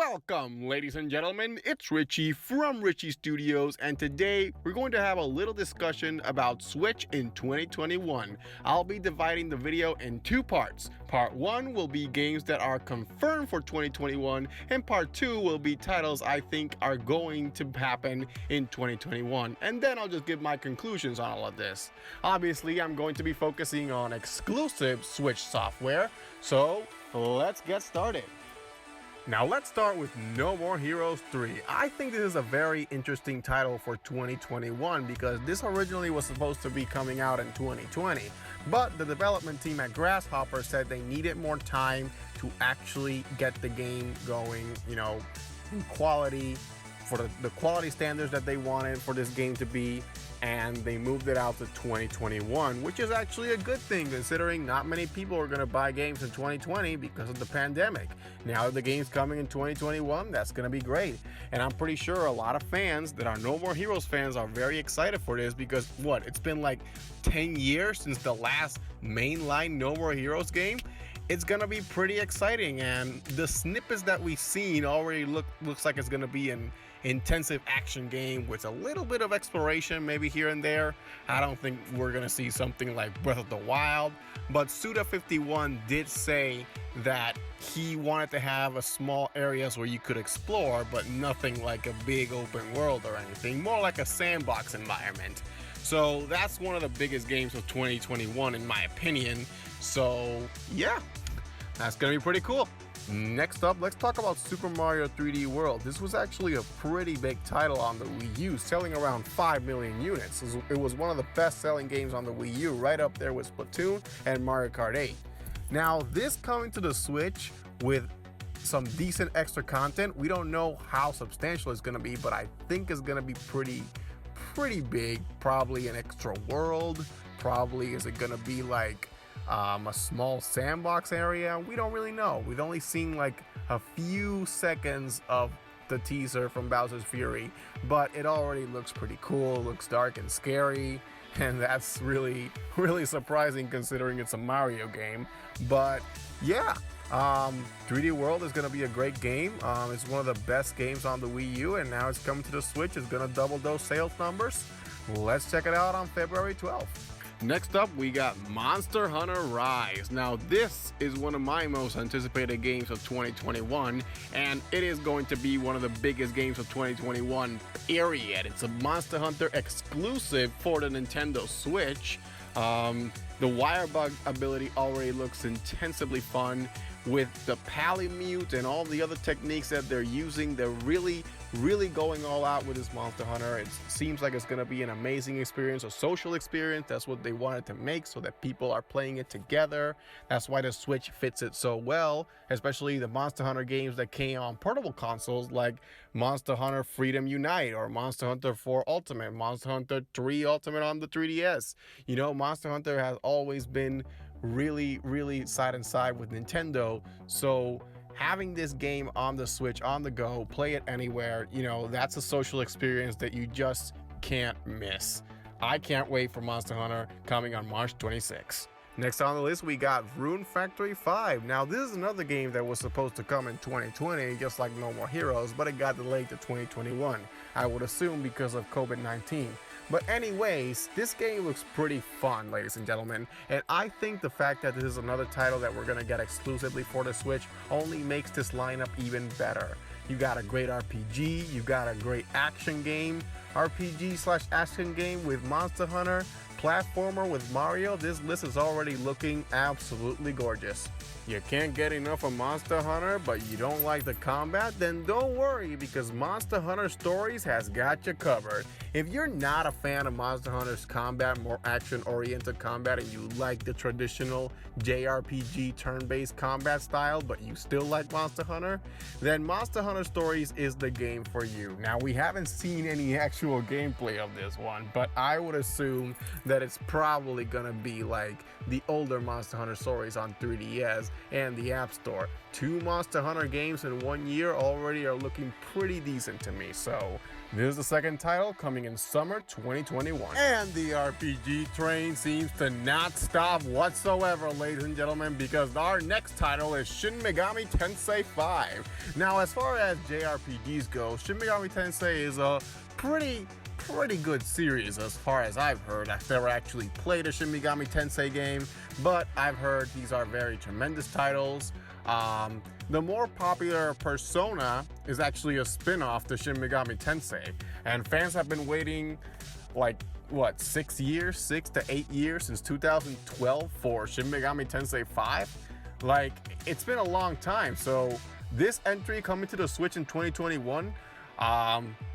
Welcome, ladies and gentlemen. It's Richie from Richie Studios, and today we're going to have a little discussion about Switch in 2021. I'll be dividing the video in two parts. Part 1 will be games that are confirmed for 2021, and part 2 will be titles I think are going to happen in 2021. And then I'll just give my conclusions on all of this. Obviously, I'm going to be focusing on exclusive Switch software, so let's get started. Now let's start with No More Heroes 3. I think this is a very interesting title for 2021 because this originally was supposed to be coming out in 2020, but the development team at Grasshopper said they needed more time to actually get the game going, in quality, for the quality standards that they wanted for this game to be, and they moved it out to 2021, which is actually a good thing considering not many people are going to buy games in 2020 because of the pandemic. Now that the game's coming in 2021, that's going to be great. And I'm pretty sure a lot of fans that are No More Heroes fans are very excited for this because it's been like 10 years since the last mainline No More Heroes game. It's going to be pretty exciting, and the snippets that we've seen already looks like it's going to be an intensive action game with a little bit of exploration maybe here and there. I don't think we're going to see something like Breath of the Wild, but Suda51 did say that he wanted to have a small areas where you could explore, but nothing like a big open world or anything, more like a sandbox environment. So that's one of the biggest games of 2021 in my opinion. So yeah, that's gonna be pretty cool. Next up, let's talk about Super Mario 3D World. This was actually a pretty big title on the Wii U, selling around 5 million units. It was one of the best-selling games on the Wii U, right up there with Splatoon and Mario Kart 8. Now, this coming to the Switch with some decent extra content. We don't know how substantial it's gonna be, but I think it's gonna be pretty big. Probably an extra world. Probably is it gonna be like a small sandbox area? We don't really know. We've only seen like a few seconds of the teaser from Bowser's Fury, but it already looks pretty cool. It looks dark and scary, and that's really surprising considering it's a Mario game. But yeah, 3D World is going to be a great game. It's one of the best games on the Wii U, and now it's coming to the Switch. It's going to double those sales numbers. Let's check it out on February 12th. Next up, we got Monster Hunter Rise. Now, this is one of my most anticipated games of 2021, and it is going to be one of the biggest games of 2021, period. It's a Monster Hunter exclusive for the Nintendo Switch. The wire bug ability already looks intensively fun. With the Palamute and all the other techniques that they're using, they're really going all out with this Monster Hunter. It seems like it's going to be an amazing experience, a social experience. That's what they wanted to make, so that people are playing it together. That's why the Switch fits it so well, especially the Monster Hunter games that came on portable consoles like Monster Hunter Freedom Unite or Monster Hunter 4 Ultimate, Monster Hunter 3 Ultimate on the 3DS. Monster Hunter has always been really side and side with Nintendo, so having this game on the Switch on the go, play it anywhere, that's a social experience that you just can't miss. I can't wait for Monster Hunter coming on March 26th. Next on the list, we got Rune Factory 5. Now, this is another game that was supposed to come in 2020, just like No More Heroes, but it got delayed to 2021. I would assume because of COVID-19. But anyways, this game looks pretty fun, ladies and gentlemen, and I think the fact that this is another title that we're going to get exclusively for the Switch only makes this lineup even better. You got a great RPG, you got a great action game, RPG/action game with Monster Hunter, platformer with Mario. This list is already looking absolutely gorgeous. You can't get enough of Monster Hunter, but you don't like the combat? Then don't worry, because Monster Hunter Stories has got you covered. If you're not a fan of Monster Hunter's combat, more action-oriented combat, and you like the traditional JRPG turn-based combat style, but you still like Monster Hunter, then Monster Hunter Stories is the game for you. Now, we haven't seen any actual gameplay of this one, but I would assume that it's probably gonna be like the older Monster Hunter Stories on 3DS and the App Store. 2 Monster Hunter games in 1 year already are looking pretty decent to me. So this is the second title coming in summer 2021. And the RPG train seems to not stop whatsoever, ladies and gentlemen, because our next title is Shin Megami Tensei 5. Now, as far as JRPGs go, Shin Megami Tensei is a pretty good series as far as I've heard. I've never actually played a Shin Megami Tensei game, but I've heard these are very tremendous titles. The more popular Persona is actually a spin-off to Shin Megami Tensei, and fans have been waiting like, what, 6 years, 6 to 8 years since 2012 for Shin Megami Tensei 5? Like, it's been a long time, so this entry coming to the Switch in 2021,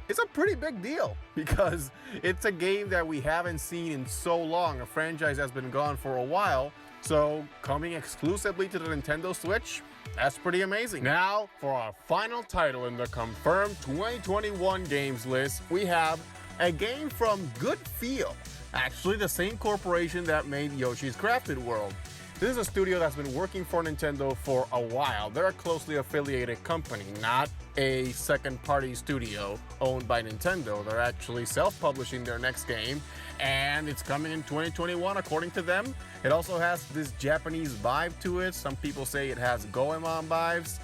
it's a pretty big deal because it's a game that we haven't seen in so long. A franchise has been gone for a while, so coming exclusively to the Nintendo Switch, that's pretty amazing. Now, for our final title in the confirmed 2021 games list, we have a game from Good Feel, actually the same corporation that made Yoshi's Crafted World. This is a studio that's been working for Nintendo for a while. They're a closely affiliated company, not a second-party studio owned by Nintendo. They're actually self-publishing their next game, and it's coming in 2021 according to them. It also has this Japanese vibe to it. Some people say it has Goemon vibes.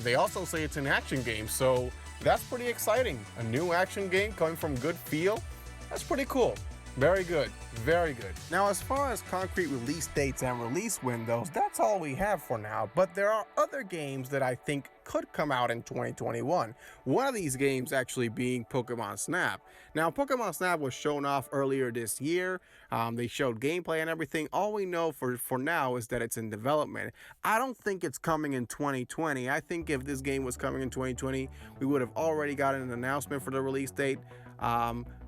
They also say it's an action game, so that's pretty exciting. A new action game coming from Good Feel. That's pretty cool. Very good, very good. Now, as far as concrete release dates and release windows, that's all we have for now, but there are other games that I think could come out in 2021. One of these games actually being Pokemon Snap. Now, Pokemon Snap was shown off earlier this year. They showed gameplay and everything. All we know for now is that it's in development. I don't think it's coming in 2020. I think if this game was coming in 2020, we would have already gotten an announcement for the release date.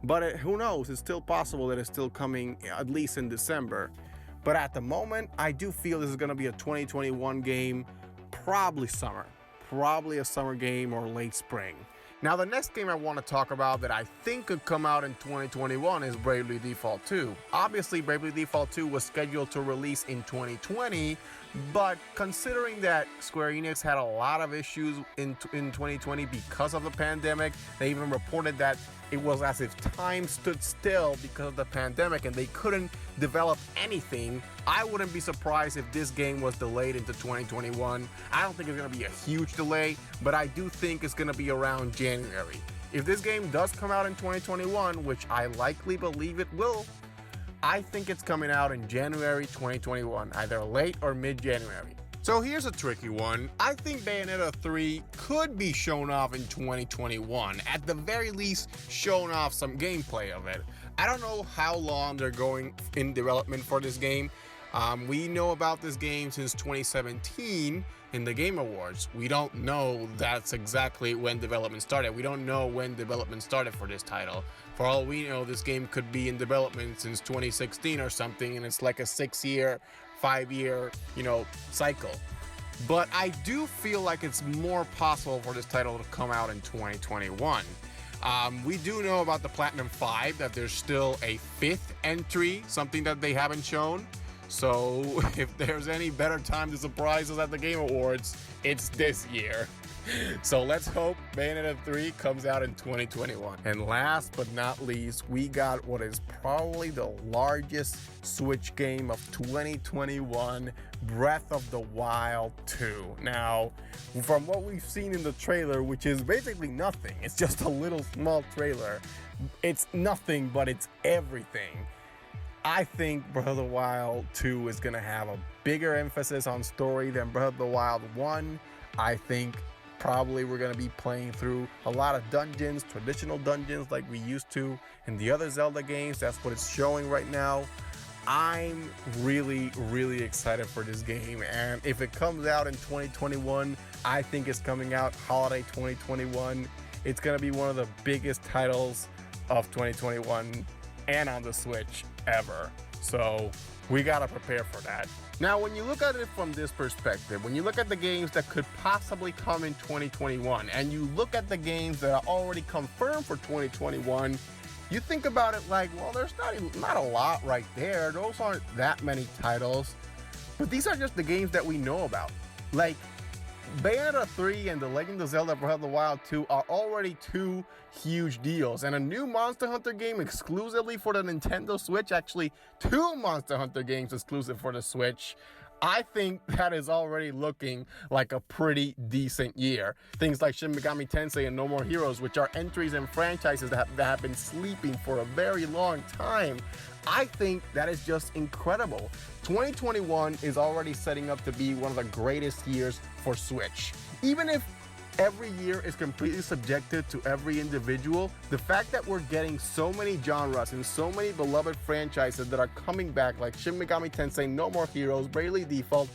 But who knows? It's still possible that it's still coming at least in December. But at the moment, I do feel this is going to be a 2021 game, probably summer. Probably a summer game or late spring. Now, the next game I want to talk about that I think could come out in 2021 is Bravely Default 2. Obviously, Bravely Default 2 was scheduled to release in 2020, but considering that Square Enix had a lot of issues in 2020 because of the pandemic, they even reported that it was as if time stood still because of the pandemic and they couldn't develop anything. I wouldn't be surprised if this game was delayed into 2021. I don't think it's going to be a huge delay, but I do think it's going to be around January. If this game does come out in 2021, which I likely believe it will, I think it's coming out in January 2021, either late or mid-January. So here's a tricky one. I think Bayonetta 3 could be shown off in 2021. At the very least, shown off some gameplay of it. I don't know how long they're going in development for this game. We know about this game since 2017 in the Game Awards. We don't know that's exactly when development started. We don't know when development started for this title. For all we know, this game could be in development since 2016 or something, and it's like a 6-year, 5-year, cycle. But I do feel like it's more possible for this title to come out in 2021. We do know about the Platinum 5, that there's still a 5th entry, something that they haven't shown. So if there's any better time to surprise us at the Game Awards, it's this year. So let's hope Bayonetta 3 comes out in 2021. And last but not least, we got what is probably the largest Switch game of 2021, Breath of the Wild 2. Now, from what we've seen in the trailer, which is basically nothing, it's just a little small trailer. It's nothing, but it's everything. I think Breath of the Wild 2 is going to have a bigger emphasis on story than Breath of the Wild 1. I think probably we're going to be playing through a lot of dungeons, traditional dungeons like we used to in the other Zelda games. That's what it's showing right now. I'm really excited for this game, and if it comes out in 2021, I think it's coming out holiday 2021. It's going to be one of the biggest titles of 2021 and on the Switch ever. So we gotta prepare for that. Now, when you look at it from this perspective, when you look at the games that could possibly come in 2021, and you look at the games that are already confirmed for 2021, you think about it like, well, there's not a lot right there. Those aren't that many titles. But these are just the games that we know about. Like, Bayonetta 3 and The Legend of Zelda Breath of the Wild 2 are already two huge deals, and a new Monster Hunter game exclusively for the Nintendo Switch, actually two Monster Hunter games exclusive for the Switch, I think that is already looking like a pretty decent year. Things like Shin Megami Tensei and No More Heroes, which are entries in franchises that have been sleeping for a very long time, I think that is just incredible. 2021 is already setting up to be one of the greatest years for Switch. Even if every year is completely subjective to every individual, the fact that we're getting so many genres and so many beloved franchises that are coming back, like Shin Megami Tensei, No More Heroes, Bravely Default,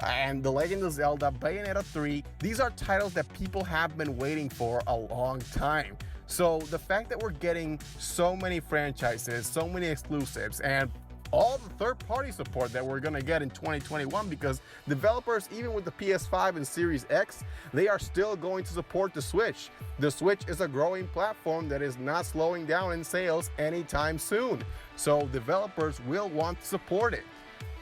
and The Legend of Zelda, Bayonetta 3, these are titles that people have been waiting for a long time. So the fact that we're getting so many franchises, so many exclusives, and all the third-party support that we're going to get in 2021, because developers, even with the PS5 and Series X, they are still going to support the Switch. The Switch is a growing platform that is not slowing down in sales anytime soon. So developers will want to support it.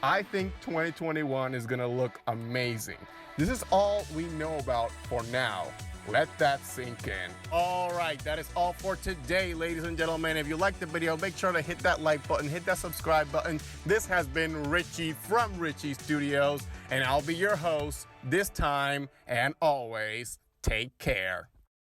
I think 2021 is going to look amazing. This is all we know about for now. Let that sink in. All right, that is all for today, ladies and gentlemen. If you liked the video, make sure to hit that like button, hit that subscribe button. This has been Richie from Richie Studios, and I'll be your host this time and always. Take care.